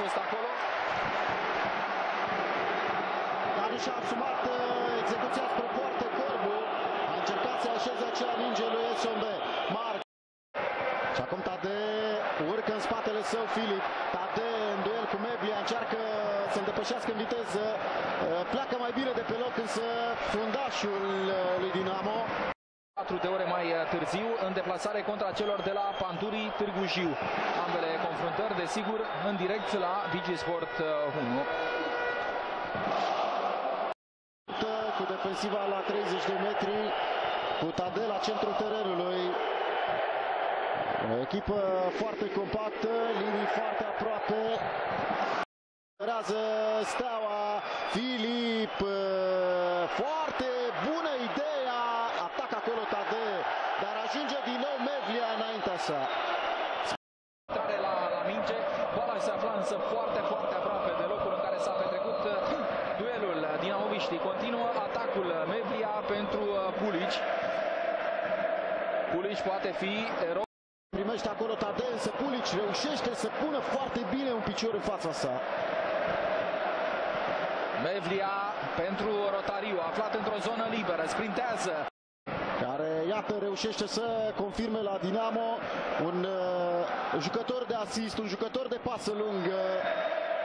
fost acolo. Dar nu și-a asumat execuția spre poartă Corbu. A încercat să așeze acea minge lui Esombe. Marc. Și acum Tade urcă în spatele său Filip. Tade în duel cu Meblia încearcă să-l depășească în viteză. Pleacă mai bine de pe loc însă fundașul lui Dinamo. 4 de ore mai târziu în deplasare contra celor de la Panturii Târgu Jiu. Ambele confruntări, desigur, în direct la DigiSport 1. Cu defensiva la 30 de metri, cu Tade la centrul terenului. O echipă foarte compactă, linii foarte aproape. Steaua, Filip, foarte bună ideea, atac acolo Tade, dar ajunge din nou Mevlia înaintea sa. Tare la minge, boala se afla însă foarte aproape de locul în care s-a petrecut duelul. Dinamoviștii continuă atacul Mevlia pentru Pulici. Pulici poate fi erou. Primește acolo Tade, însă Pulici reușește să pună foarte bine un picior în fața sa. Mevlia pentru Rotariu, aflat într-o zonă liberă, sprintează. Care, iată, reușește să confirme la Dinamo un jucător de asist, un jucător de pasă lungă.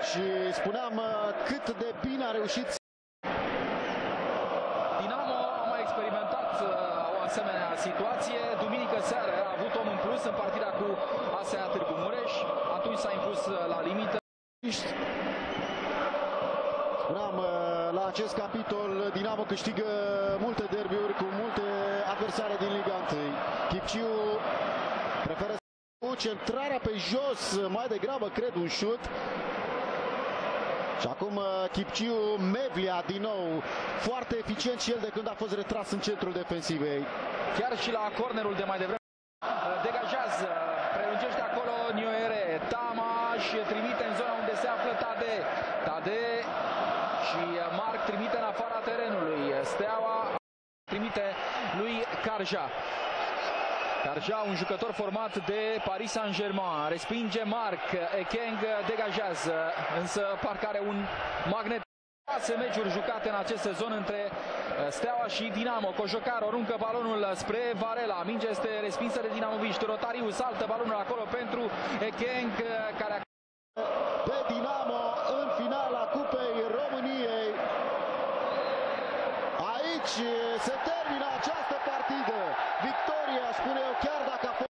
Și spuneam cât de bine a reușit. Dinamo a mai experimentat o asemenea situație. Duminică seară a avut om în plus în partida cu ASEA Târgu Mureș. Atunci s-a impus la limită. Spuneam, la acest capitol Dinamo câștigă multe derbiuri cu multe adversare din Liga 1. Chipciu preferă centrarea pe jos, mai degrabă cred un șut. Și acum Chipciu, Mevlia din nou, foarte eficient și el de când a fost retras în centrul defensivei. Chiar și la cornerul de mai devreme. Degajează, prelungește acolo Nioere, Tamaș trimite în zona unde se află Tade. Tade și Marc trimite în afara terenului. Steaua trimite lui Carja. Carja, un jucător format de Paris Saint-Germain. Respinge Marc, Ekeng degajează, însă parcă are un magnet. 6 meciuri jucate în acest sezon între Steaua și Dinamo. Cojocar aruncă balonul spre Varela. Mingea este respinsă de dinamoviști. Rotariu saltă balonul acolo pentru Ekeng, care pe Dinamo în finala Cupei României. Aici se termină această partidă. Victoria, spune eu, chiar dacă a fost